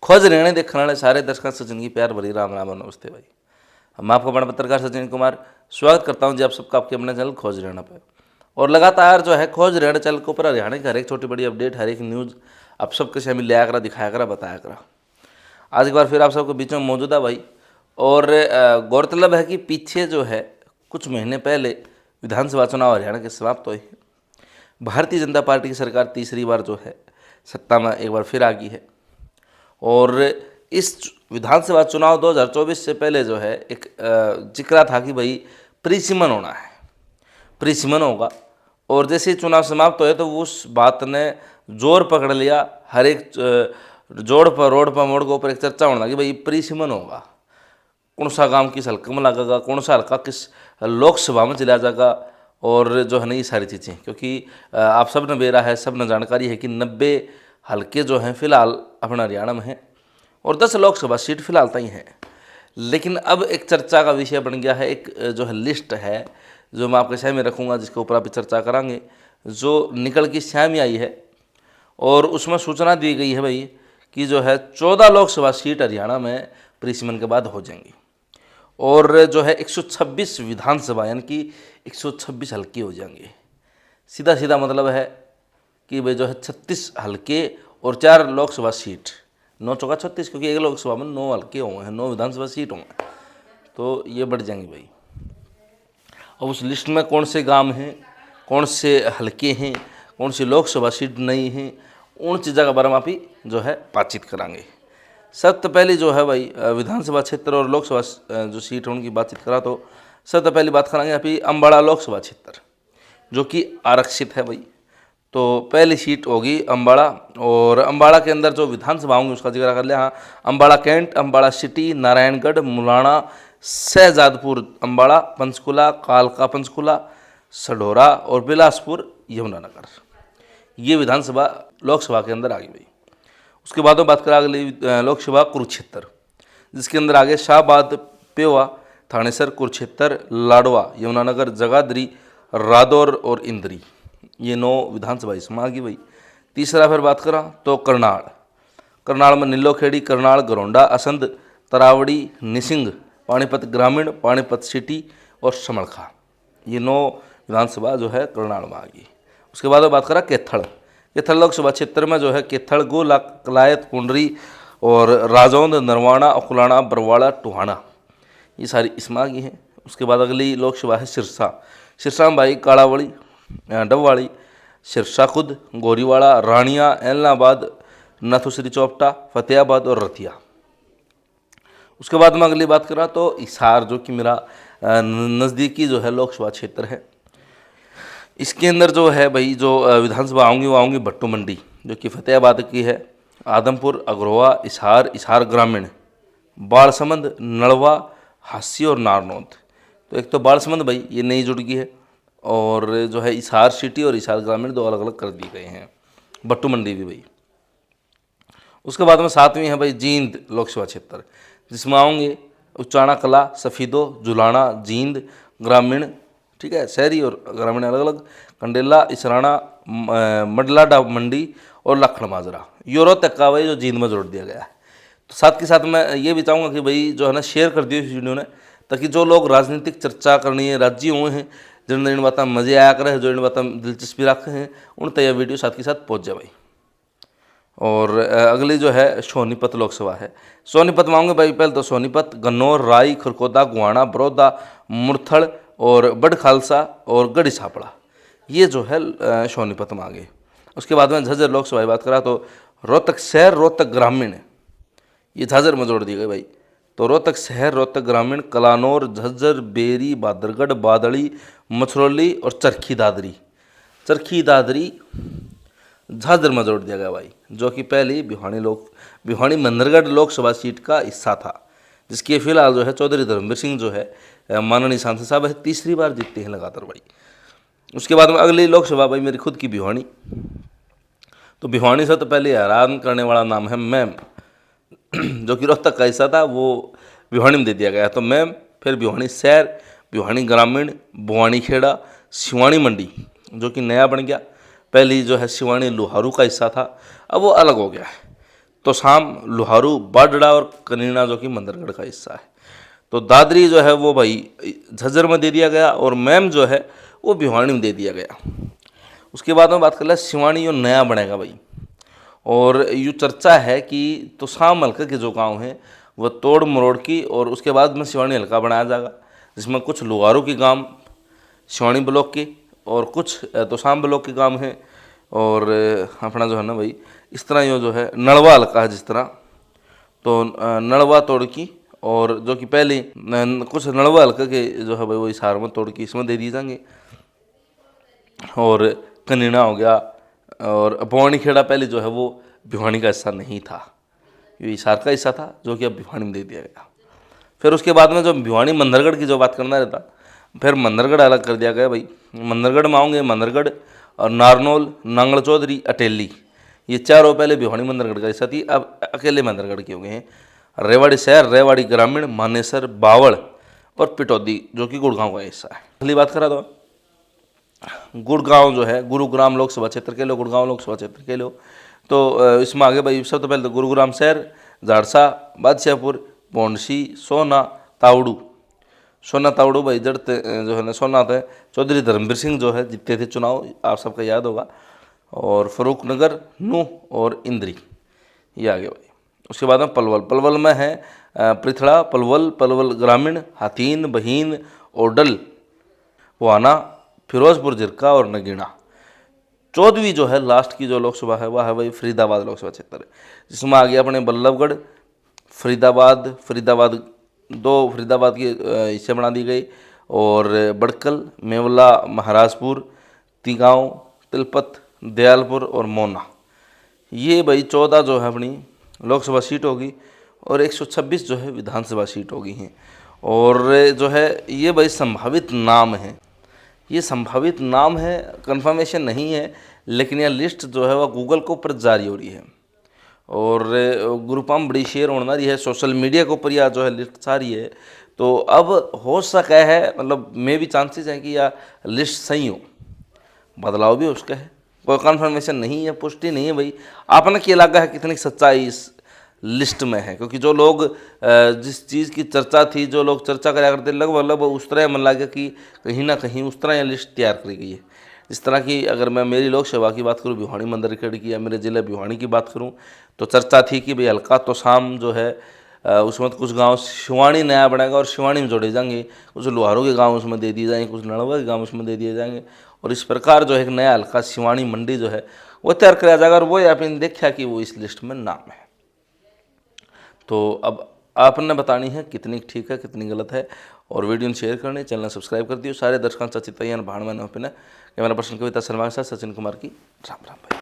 खोज रहने देखने वाले सारे दर्शकों सचिन की प्यार भरी राम राम और नमस्ते भाई। हम आपका बड़ा पत्रकार सचिन कुमार स्वागत करता हूं जी आप सबका आपके अपने चैनल खोज रहना पे। और लगातार जो है खोज रहना चैनल के ऊपर हरियाणा की हर एक छोटी बड़ी अपडेट, हर एक न्यूज़ आप सबके सामने लिया करा, दिखाया करा, बताया करा। आज एक बार फिर आप सबके बीच में मौजूद है भाई। और गौरतलब है कि पीछे जो है कुछ महीने पहले विधानसभा चुनाव हरियाणा के समाप्त हुए। भारतीय जनता पार्टी की सरकार तीसरी बार जो है सत्ता में एक बार फिर आ गई है। और इस विधानसभा चुनाव 2024 से पहले जो है एक जिक्र था कि भाई परिसीमन होना है, परिसीमन होगा। और जैसे ही चुनाव समाप्त हुए तो उस बात ने जोर पकड़ लिया। हर एक जोड़ पर, रोड पर, मोड़ के ऊपर एक चर्चा होने लगी, भाई परिसीमन होगा, कौन सा गांव किस हल्के में लगेगा, कौन सा हल्का किस लोकसभा में चला जाएगा। और जो है ना ये सारी चीज़ें, क्योंकि आप सब ने बेरा है, सब ने जानकारी है कि 90 हल्के जो हैं फिलहाल अपना हरियाणा में हैं और 10 लोकसभा सीट फिलहाल तक हैं। लेकिन अब एक चर्चा का विषय बन गया है, एक जो है लिस्ट है जो मैं आपके सामने रखूँगा, जिसके ऊपर आप चर्चा करेंगे, जो निकल के सामने आई है। और उसमें सूचना दी गई है भाई कि जो है 14 लोकसभा सीट हरियाणा में परिसीमन के बाद हो जाएंगी। और जो है 126 विधानसभा यानी कि 126 हल्के हो जाएंगे। सीधा सीधा मतलब है कि भाई जो है 36 हल्के और 4 लोकसभा सीट, 9 चौका 36, क्योंकि एक लोकसभा में 9 हल्के होंगे, 9 विधानसभा सीट होंगे, तो ये बढ़ जाएंगे भाई। अब उस लिस्ट में कौन से गांव हैं, कौन से हल्के हैं, कौन सी लोकसभा सीट नहीं हैं, उन चीज़ों के बारे में आप ही जो है बातचीत करांगे। सबसे पहले जो है भाई विधानसभा क्षेत्र और लोकसभा जो सीट है उनकी बातचीत करा तो सबसे पहली बात करेंगे अभी अम्बाड़ा लोकसभा क्षेत्र, जो कि आरक्षित है भाई। तो पहली सीट होगी अम्बाड़ा। और अम्बाड़ा के अंदर जो विधानसभा होंगी उसका जिक्र कर लिया। हाँ, अम्बाड़ा कैंट, अम्बाड़ा सिटी, नारायणगढ़, मुलाना, शहजादपुर अम्बाड़ा, पंचकुला, कालका पंचकुला, सढौरा और बिलासपुर यमुनानगर, ये विधानसभा लोकसभा के अंदर आ गई भाई। उसके बाद में बात करें अगली लोकसभा कुरुक्षेत्र, जिसके अंदर आगे शाहबाद, पेवा, थानेसर, कुरुक्षेत्र, लाडवा, यमुनानगर, जगाधरी, रादौर और इंद्री, ये 9 विधानसभा इसमें आ गई भाई। तीसरा फिर बात करा तो करनाल, करनाल में नीलोखेड़ी, करनाल, गरोंडा, असंध, तरावड़ी, निसिंग, पानीपत ग्रामीण, पानीपत सिटी और समड़खा, ये 9 विधानसभा जो है करनाल में आ गई। उसके बाद बात करा कैथल, कैथल लोकसभा क्षेत्र में जो है कैथल, गोला, कलायत, पुंडरी और राजौंद, नरवाना, अकुलाना, बरवाड़ा, टुहाना, ये सारी इसमें आ गई हैं। उसके बाद अगली लोकसभा है सिरसा, सिरसा में भाई काड़ावली, डबवाड़ी, सिरसा खुद, गोरीवाड़ा, रानिया, एलनाबाद, नथुश्री चौपटा, फतेहाबाद और रतिया। उसके बाद में अगली बात करा तो हिसार, जो कि मेरा नज़दीकी जो है लोकसभा क्षेत्र है। इसके अंदर जो है भाई जो विधानसभा आऊँगी वो आऊँगी भट्टू मंडी, जो कि फतेहाबाद की है, आदमपुर, अग्रोहा, हिसार, हिसार ग्रामीण, बालसमंद, नलवा, हासी और नारनौंद। तो एक तो बालसमंद भाई ये नई जुड़ गई है, और जो है हिसार सिटी और हिसार ग्रामीण 2 अलग अलग कर दिए गए हैं, भट्टू मंडी भी भाई। उसके बाद में 7वीं है भाई जींद लोकसभा क्षेत्र, जिसमें आऊँगे उच्चाणा कला, सफ़ीदो, जुलाना, जींद ग्रामीण, ठीक है, शहरी और ग्रामीण अलग अलग, कंडेला, इसराना, मडला मंडी और लखन माजरा, यूरो तक का भाई जो जींद में जोड़ दिया गया है। तो साथ के साथ मैं ये भी चाहूँगा कि भाई जो है ना शेयर कर दियो इस वीडियो ने, ताकि जो लोग राजनीतिक चर्चा करनी है, राज्य हुए हैं, जिन बातें मजे आया करे, जो इन बातें दिलचस्पी रखे हैं, उन तक यह वीडियो साथ के साथ पहुँच जाए भाई। और अगली जो है सोनीपत लोकसभा है, सोनीपत मांगे भाई पहले तो सोनीपत, गन्नौर, राई, खरकोदा, गुहाना, बड़ौदा, मुरथल और बड़ खालसा और गढ़ी छापड़ा, ये जो है सोनीपत में आ गए। उसके बाद में झज्जर लोकसभा की बात करा तो रोहतक शहर, रोहतक ग्रामीण, ये झाझर में जोड़ दिए गए भाई। तो रोहतक शहर, रोहतक ग्रामीण, कलानौर, झज्जर, बेरी, बादरगढ़, बादड़ी, मछरौली और चरखी दादरी, चरखी दादरी झाझर में जोड़ दिया गया भाई, जो कि पहली भिवानी मंदरगढ़ लोकसभा सीट का हिस्सा था, जिसकी फिलहाल जो है चौधरी धर्मवीर सिंह जो है माननीय सांसद साहब है, तीसरी बार जीतते हैं लगातार भाई। उसके बाद में अगली लोकसभा भाई मेरी खुद की भिवानी, तो भिवानी से तो पहले हैरान करने वाला नाम है मैम, जो कि रोहतक का हिस्सा था वो भिवानी में दे दिया गया। तो मैम, फिर भिवानी शहर, भिवानी ग्रामीण, बुवानी खेड़ा, सिवानी मंडी, जो कि नया बन गया, पहली जो है सिवानी लुहारू का हिस्सा था, अब वो अलग हो गया है। तोसाम, लुहारू, बाडड़ा और कनीना जो कि मंदरगढ़ का हिस्सा है। तो दादरी जो है वो भाई झज्जर में दे दिया गया और मैम जो है वो भिवानी में दे दिया गया। उसके बाद में बात कर ले सिवानी जो नया बनेगा भाई, और यूँ चर्चा है कि तोसाम हल्का के जो गांव हैं वह तोड़ मरोड़ की और उसके बाद में सिवानी हल्का बनाया जाएगा, जिसमें कुछ लुहारू के गांव सिवानी ब्लॉक के और कुछ तोसाम ब्लॉक के गांव हैं। और अपना जो है ना भाई इस तरह यो जो है नलवा हल्का है, जिस तरह तो नलवा तोड़ की और जो कि पहले कुछ नलवा हल्का के जो है भाई वो हिसार में तोड़ की इसमें दे दिए जाएंगे। और कनीना हो गया और पौनी खेड़ा पहले जो है वो भिवानी का हिस्सा नहीं था, ये हिसार का हिस्सा था जो कि अब भिवानी में दे दिया गया। फिर उसके बाद में जो भिवानी मंदरगढ़ की जो बात करना रहता, फिर मंदरगढ़ अलग कर दिया गया भाई। मंदरगढ़ में आओगे मंदरगढ़ और नारनौल, नांगल चौधरी, अटेली, ये चारों पहले भिवानी मंदरगढ़ का हिस्सा थी, अब अकेले मंदरगढ़ के हो गए हैं। रेवाड़ी शहर, रेवाड़ी ग्रामीण, मानेसर, बावड़ और पिटौदी जो कि गुड़गांव का हिस्सा है। अगली बात करा दो गुड़गांव जो है गुरुग्राम लोकसभा क्षेत्र के लो, गुड़गांव लोकसभा क्षेत्र के लो। तो इसमें आगे भाई सबसे पहले तो गुरुग्राम शहर, झाड़सा, बादशाहपुर, पौंडसी, सोना, तावड़ू। सोना तावड़ू भाई जड़ जो है ना सोना थे चौधरी धर्मवीर सिंह जो है जीते थे चुनाव, आप सबका याद होगा। और फरूख नगर, नूह और इंद्री, ये आ गया भाई। उसके बाद में पलवल, पलवल में है पृथड़ा, पलवल, पलवल ग्रामीण, हाथीन, बहीन, ओडल, वाना, फिरोजपुर, जिरका और नगीना। 14वीं जो है लास्ट की जो लोकसभा है वह है भाई फरीदाबाद लोकसभा क्षेत्र, जिसमें आ गया अपने बल्लभगढ़, फरीदाबाद, फरीदाबाद के हिस्से बना दी गई, और बड़कल, मेवला, महाराजपुर, तिगांव, तिलपत, दयालपुर और मोना। ये भाई 14 जो है अपनी लोकसभा सीट होगी और 126 जो है विधानसभा सीट होगी हैं। और जो है ये भाई संभावित नाम है, ये संभावित नाम है, कंफर्मेशन नहीं है, लेकिन यह लिस्ट जो है वह गूगल के ऊपर जारी हो रही है और ग्रुपम बड़ी शेयर होने रही है, सोशल मीडिया के ऊपर यह जो है लिस्ट सारी है। तो अब हो सका है, मतलब मे भी चांसेस हैं कि यह लिस्ट सही हो, बदलाव भी हो उसका है, कोई कंफर्मेशन नहीं है, पुष्टि नहीं है भाई। आपने क्या लगा है कितनी सच्चाई इस लिस्ट में है, क्योंकि जो लोग जिस चीज़ की चर्चा थी, जो लोग चर्चा करा करते लगभग उस तरह मन लगे कि कहीं ना कहीं उस तरह यह लिस्ट तैयार करी गई है। इस तरह की अगर मैं मेरी लोकसभा की बात करूँ, भिवानी मंदरगढ़ की या मेरे ज़िले भिवानी की बात करूँ, तो चर्चा थी कि भाई हल्का तोसाम जो है उसमें तो कुछ गांव शिवानी नया बनेगा और शिवानी में जोड़े जाएंगे, कुछ लोहारों के गांव उसमें दे दिए जाएंगे, कुछ नड़वा के गांव उसमें दे दिए जाएंगे, और इस प्रकार जो है एक नया हल्का शिवानी मंडी जो है वो तैयार कराया जाएगा। और वो आपने देखा कि वो इस लिस्ट में नाम है। तो अब आपने बतानी है कितनी ठीक है कितनी गलत है, और वीडियो शेयर करनी, चैनल सब्सक्राइब कर दियो। सारे दर्शकों चचित भाण में कैमरा पर्सन कविता शर्मा के साथ सचिन कुमार की राम राम भाई।